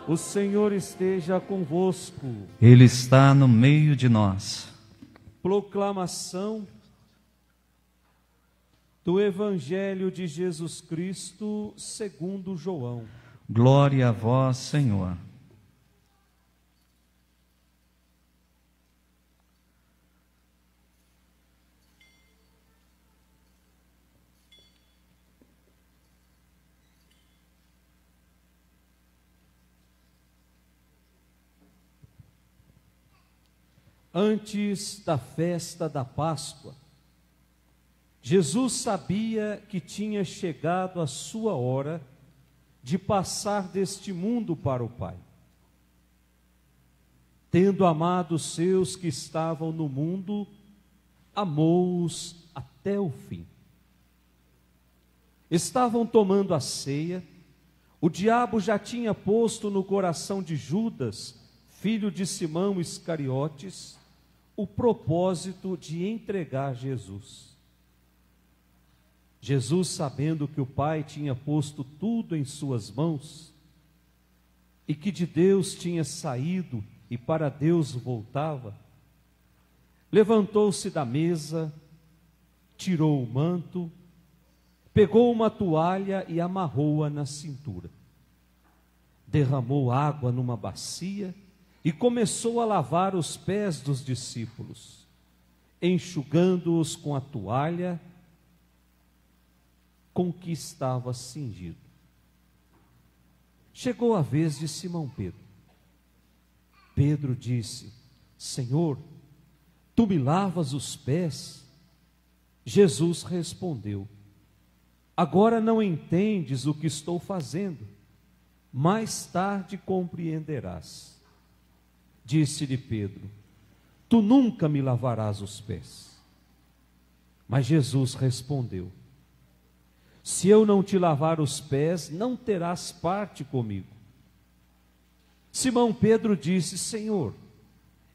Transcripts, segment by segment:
O Senhor esteja convosco. Ele está no meio de nós. Proclamação do Evangelho de Jesus Cristo segundo João. Glória a vós, Senhor. Antes da festa da Páscoa, Jesus sabia que tinha chegado a sua hora de passar deste mundo para o Pai. Tendo amado os seus que estavam no mundo, amou-os até o fim. Estavam tomando a ceia, o diabo já tinha posto no coração de Judas, filho de Simão Iscariotes, o propósito de entregar Jesus. Jesus, sabendo que o Pai tinha posto tudo em suas mãos, e que de Deus tinha saído e para Deus voltava, levantou-se da mesa, tirou o manto, pegou uma toalha e amarrou-a na cintura. Derramou água numa bacia e começou a lavar os pés dos discípulos, enxugando-os com a toalha com que estava cingido. Chegou a vez de Simão Pedro. Pedro disse: Senhor, tu me lavas os pés? Jesus respondeu: agora não entendes o que estou fazendo, mais tarde compreenderás. Disse-lhe Pedro: tu nunca me lavarás os pés. Mas Jesus respondeu: se eu não te lavar os pés, não terás parte comigo. Simão Pedro disse: Senhor,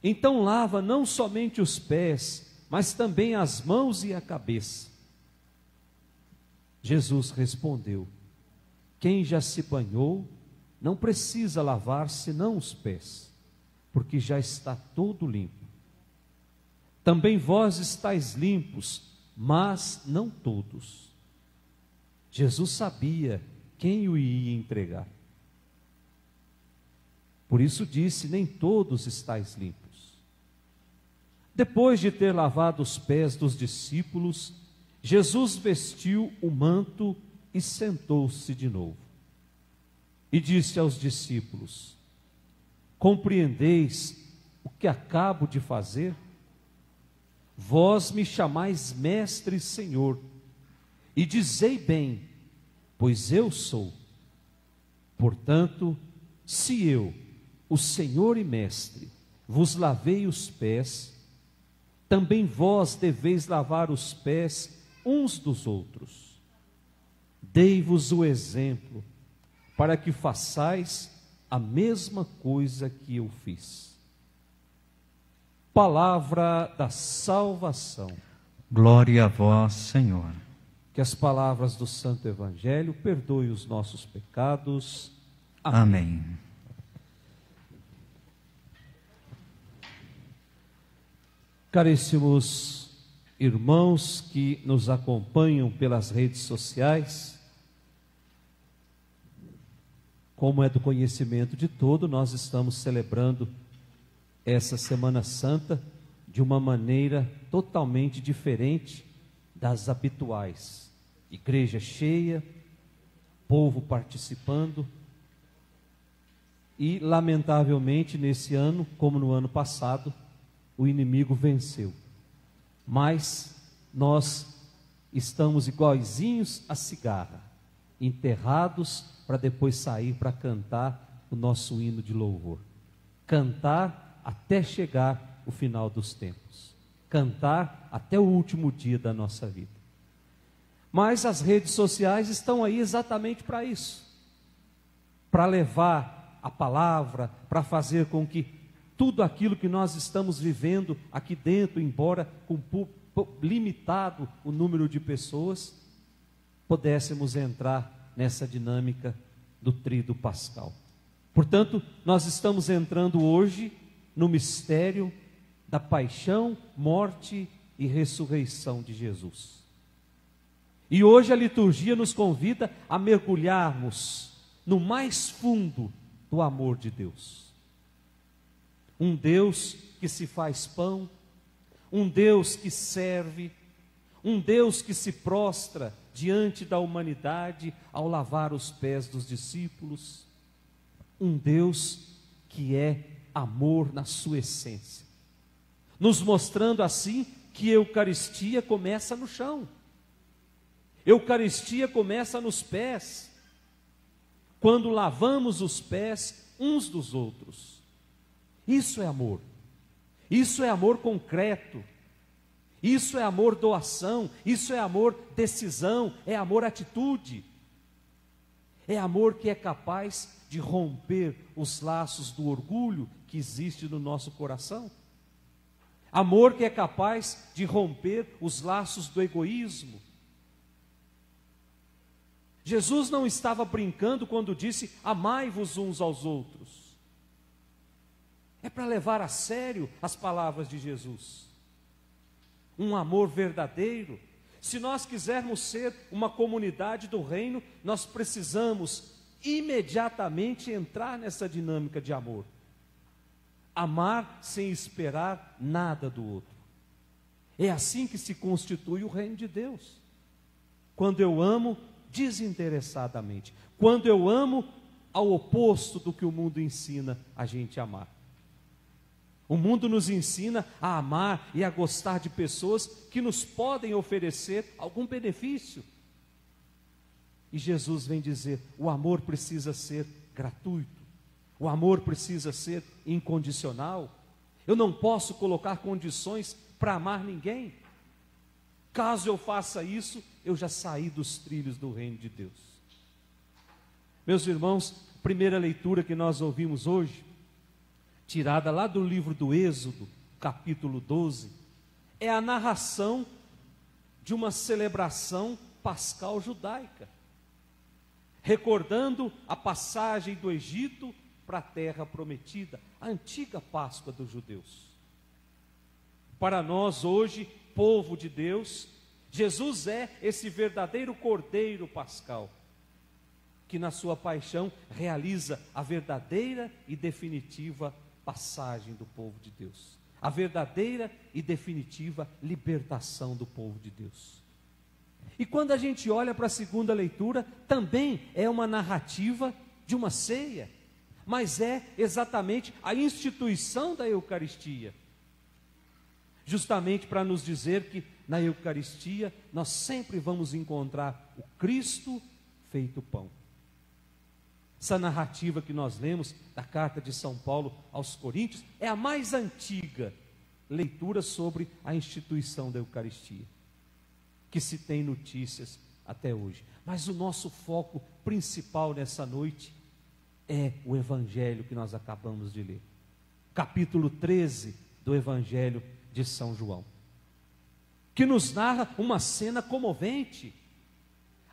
então lava não somente os pés, mas também as mãos e a cabeça. Jesus respondeu: quem já se banhou, não precisa lavar senão os pés, porque já está todo limpo. Também vós estáis limpos, mas não todos. Jesus sabia quem o ia entregar. Por isso disse: nem todos estáis limpos. Depois de ter lavado os pés dos discípulos, Jesus vestiu o manto e sentou-se de novo. E disse aos discípulos: compreendeis o que acabo de fazer? Vós me chamais mestre e Senhor, e dizei bem, pois eu sou. Portanto, se eu, o Senhor e mestre, vos lavei os pés, também vós deveis lavar os pés uns dos outros. Dei-vos o exemplo, para que façais a mesma coisa que eu fiz. Palavra da salvação. Glória a vós, Senhor. Que as palavras do Santo Evangelho perdoem os nossos pecados. Amém. Caríssimos irmãos que nos acompanham pelas redes sociais, como é do conhecimento de todo, nós estamos celebrando essa Semana Santa de uma maneira totalmente diferente das habituais. Igreja cheia, povo participando, e lamentavelmente nesse ano, como no ano passado, o inimigo venceu. Mas nós estamos iguaizinhos a cigarra, enterrados para depois sair para cantar o nosso hino de louvor. Cantar até chegar o final dos tempos. Cantar até o último dia da nossa vida. Mas as redes sociais estão aí exatamente para isso. Para levar a palavra, para fazer com que tudo aquilo que nós estamos vivendo aqui dentro, embora com limitado o número de pessoas, pudéssemos entrar nessa dinâmica do tríduo pascal. Portanto, nós estamos entrando hoje no mistério da paixão, morte e ressurreição de Jesus. E hoje a liturgia nos convida a mergulharmos no mais fundo do amor de Deus. Um Deus que se faz pão, um Deus que serve, um Deus que se prostra diante da humanidade ao lavar os pés dos discípulos, um Deus que é amor na sua essência, nos mostrando assim que Eucaristia começa no chão, Eucaristia começa nos pés, quando lavamos os pés uns dos outros. Isso é amor concreto, isso é amor doação, isso é amor decisão, é amor atitude, é amor que é capaz de romper os laços do orgulho que existe no nosso coração, amor que é capaz de romper os laços do egoísmo. Jesus não estava brincando quando disse: amai-vos uns aos outros. É para levar a sério as palavras de Jesus. Um amor verdadeiro. Se nós quisermos ser uma comunidade do reino, nós precisamos imediatamente entrar nessa dinâmica de amor. Amar sem esperar nada do outro. É assim que se constitui o reino de Deus. Quando eu amo desinteressadamente. Quando eu amo ao oposto do que o mundo ensina a gente a amar. O mundo nos ensina a amar e a gostar de pessoas que nos podem oferecer algum benefício. E Jesus vem dizer: o amor precisa ser gratuito, o amor precisa ser incondicional. Eu não posso colocar condições para amar ninguém. Caso eu faça isso, eu já saí dos trilhos do reino de Deus. Meus irmãos, a primeira leitura que nós ouvimos hoje, tirada lá do livro do Êxodo, capítulo 12, é a narração de uma celebração pascal judaica, recordando a passagem do Egito para a terra prometida, a antiga Páscoa dos judeus. Para nós hoje, povo de Deus, Jesus é esse verdadeiro Cordeiro pascal, que na sua paixão realiza a verdadeira e definitiva passagem do povo de Deus, a verdadeira e definitiva libertação do povo de Deus. E quando a gente olha para a segunda leitura, também é uma narrativa de uma ceia, mas é exatamente a instituição da Eucaristia, justamente para nos dizer que na Eucaristia nós sempre vamos encontrar o Cristo feito pão. Essa narrativa que nós lemos da carta de São Paulo aos Coríntios é a mais antiga leitura sobre a instituição da Eucaristia, que se tem notícias até hoje. Mas o nosso foco principal nessa noite é o Evangelho que nós acabamos de ler. Capítulo 13 do Evangelho de São João, que nos narra uma cena comovente,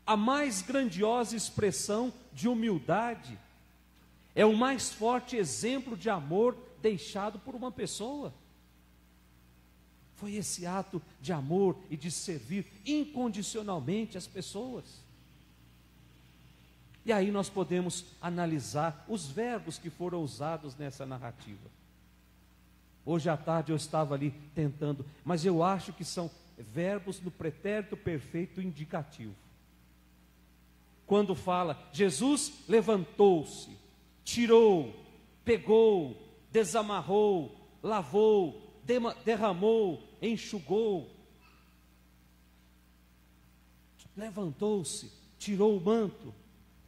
a mais grandiosa expressão de humildade, é o mais forte exemplo de amor deixado por uma pessoa. Foi esse ato de amor e de servir incondicionalmente as pessoas. E aí nós podemos analisar os verbos que foram usados nessa narrativa. Hoje à tarde eu estava ali tentando, mas eu acho que são verbos no pretérito perfeito indicativo. Quando fala, Jesus levantou-se, tirou, pegou, desamarrou, lavou, derramou, enxugou. Levantou-se, tirou o manto,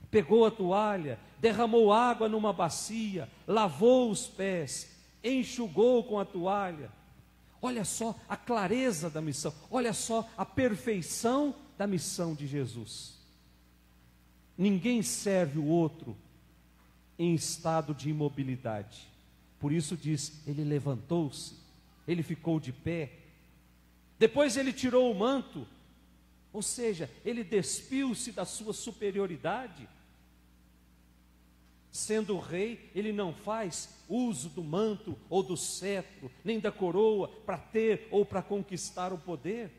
pegou a toalha, derramou água numa bacia, lavou os pés, enxugou com a toalha. Olha só a clareza da missão, olha só a perfeição da missão de Jesus. Ninguém serve o outro em estado de imobilidade. Por isso diz, ele levantou-se, ele ficou de pé, depois ele tirou o manto, ou seja, ele despiu-se da sua superioridade. Sendo rei, ele não faz uso do manto ou do cetro, nem da coroa para ter ou para conquistar o poder.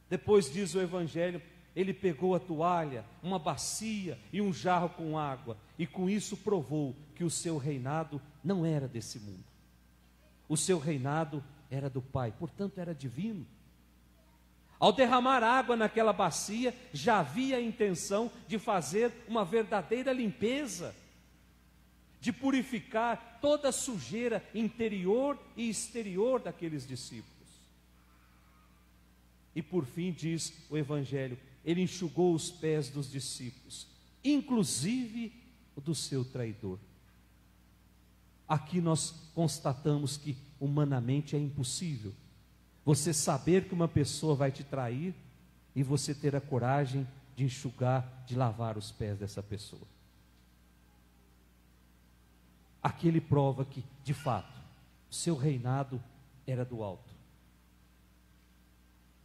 Depois diz o Evangelho, ele pegou a toalha, uma bacia e um jarro com água, e com isso provou que o seu reinado não era desse mundo. O seu reinado era do Pai, portanto era divino. Ao derramar água naquela bacia, já havia a intenção de fazer uma verdadeira limpeza, de purificar toda a sujeira interior e exterior daqueles discípulos. E por fim diz o Evangelho, ele enxugou os pés dos discípulos, inclusive o do seu traidor. Aqui nós constatamos que humanamente é impossível você saber que uma pessoa vai te trair e você ter a coragem de enxugar, de lavar os pés dessa pessoa. Aqui ele prova que, de fato, o seu reinado era do alto.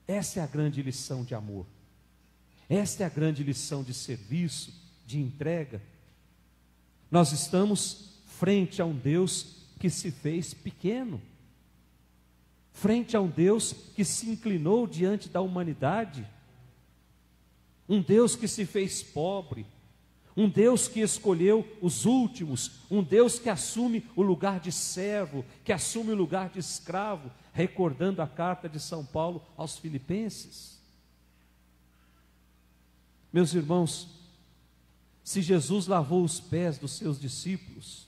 Essa é a grande lição de amor. Esta é a grande lição de serviço, de entrega. Nós estamos frente a um Deus que se fez pequeno, frente a um Deus que se inclinou diante da humanidade, um Deus que se fez pobre, um Deus que escolheu os últimos, um Deus que assume o lugar de servo, que assume o lugar de escravo, recordando a carta de São Paulo aos Filipenses. Meus irmãos, se Jesus lavou os pés dos seus discípulos,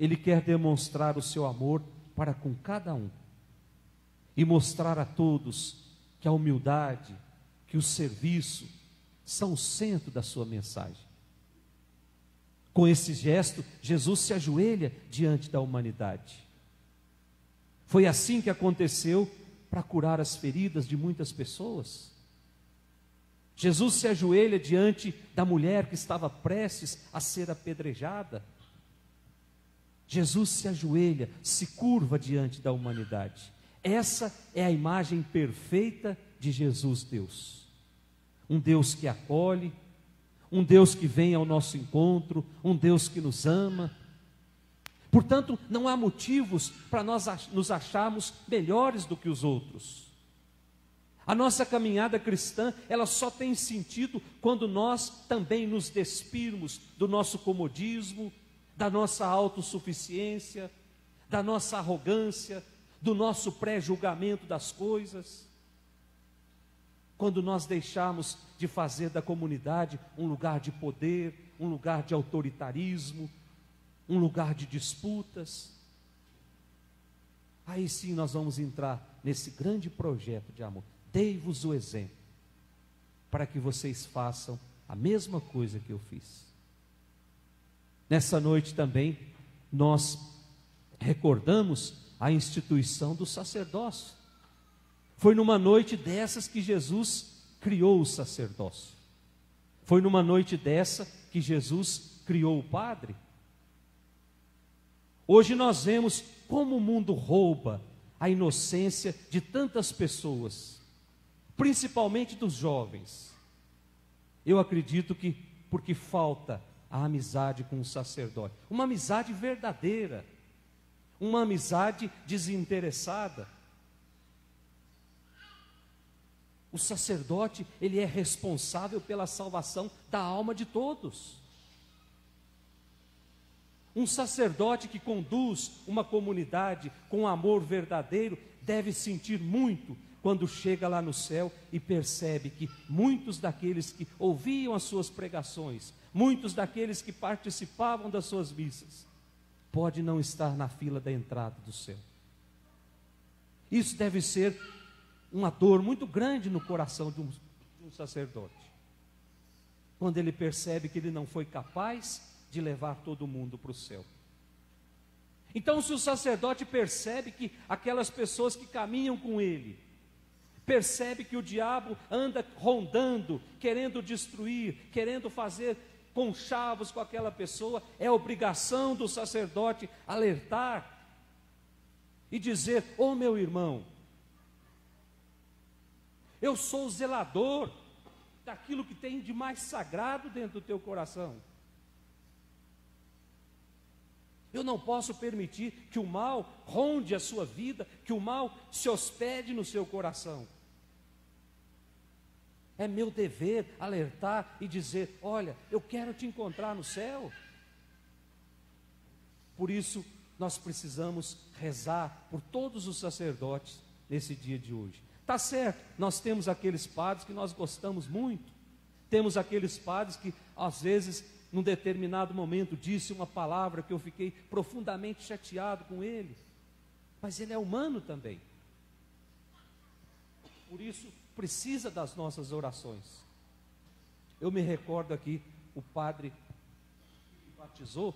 Ele quer demonstrar o seu amor para com cada um, e mostrar a todos que a humildade, que o serviço são o centro da sua mensagem. Com esse gesto, Jesus se ajoelha diante da humanidade. Foi assim que aconteceu para curar as feridas de muitas pessoas. Jesus se ajoelha diante da mulher que estava prestes a ser apedrejada. Jesus se ajoelha, se curva diante da humanidade. Essa é a imagem perfeita de Jesus Deus. Um Deus que acolhe, um Deus que vem ao nosso encontro, um Deus que nos ama. Portanto, não há motivos para nós nos acharmos melhores do que os outros. A nossa caminhada cristã, ela só tem sentido quando nós também nos despirmos do nosso comodismo, da nossa autossuficiência, da nossa arrogância, do nosso pré-julgamento das coisas. Quando nós deixamos de fazer da comunidade um lugar de poder, um lugar de autoritarismo, um lugar de disputas, aí sim nós vamos entrar nesse grande projeto de amor. Dei-vos o exemplo, para que vocês façam a mesma coisa que eu fiz. Nessa noite também, nós recordamos a instituição do sacerdócio. Foi numa noite dessas que Jesus criou o sacerdócio. Foi numa noite dessa que Jesus criou o padre. Hoje nós vemos como o mundo rouba a inocência de tantas pessoas, principalmente dos jovens. Eu acredito que porque falta a amizade com o sacerdote, uma amizade verdadeira, uma amizade desinteressada. O sacerdote, ele é responsável pela salvação da alma de todos. Um sacerdote que conduz uma comunidade com amor verdadeiro deve sentir muito quando chega lá no céu e percebe que muitos daqueles que ouviam as suas pregações, muitos daqueles que participavam das suas missas, pode não estar na fila da entrada do céu. Isso deve ser uma dor muito grande no coração de um sacerdote, quando ele percebe que ele não foi capaz de levar todo mundo para o céu. Então, se o sacerdote percebe que aquelas pessoas que caminham com ele, percebe que o diabo anda rondando, querendo destruir, querendo fazer conchavos com aquela pessoa, é obrigação do sacerdote alertar e dizer: ô meu irmão, eu sou o zelador daquilo que tem de mais sagrado dentro do teu coração. Eu não posso permitir que o mal ronde a sua vida, que o mal se hospede no seu coração. É meu dever alertar e dizer: olha, eu quero te encontrar no céu. Por isso, nós precisamos rezar por todos os sacerdotes nesse dia de hoje. Tá certo, nós temos aqueles padres que nós gostamos muito, temos aqueles padres que às vezes, num determinado momento, disse uma palavra que eu fiquei profundamente chateado com ele, mas ele é humano também. Por isso, precisa das nossas orações. Eu me recordo aqui, o padre que batizou,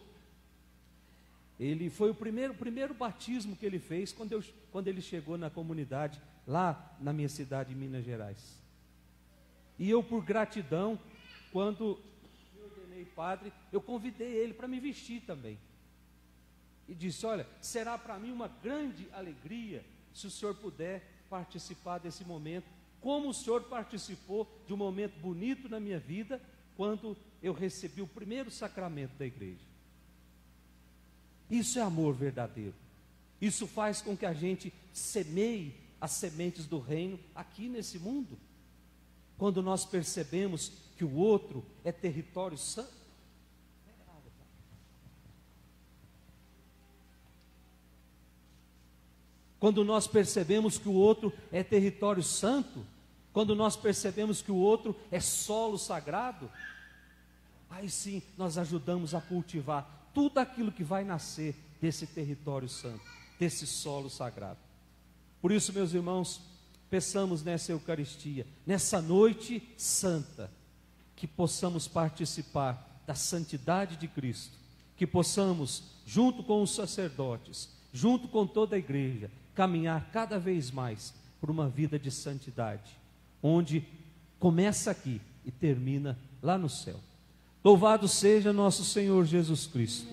ele foi o primeiro batismo que ele fez quando ele chegou na comunidade, lá na minha cidade, em Minas Gerais. E eu, por gratidão, quando me ordenei padre, eu convidei ele para me vestir também. E disse: olha, será para mim uma grande alegria se o senhor puder participar desse momento, como o senhor participou de um momento bonito na minha vida, quando eu recebi o primeiro sacramento da igreja. Isso é amor verdadeiro. Isso faz com que a gente semeie as sementes do reino aqui nesse mundo. Quando nós percebemos que o outro é território santo. Quando nós percebemos que o outro é território santo, quando nós percebemos que o outro é solo sagrado, aí sim nós ajudamos a cultivar tudo aquilo que vai nascer desse território santo, desse solo sagrado. Por isso, meus irmãos, peçamos nessa Eucaristia, nessa noite santa, que possamos participar da santidade de Cristo, que possamos, junto com os sacerdotes, junto com toda a igreja, caminhar cada vez mais por uma vida de santidade, onde começa aqui e termina lá no céu. Louvado seja nosso Senhor Jesus Cristo.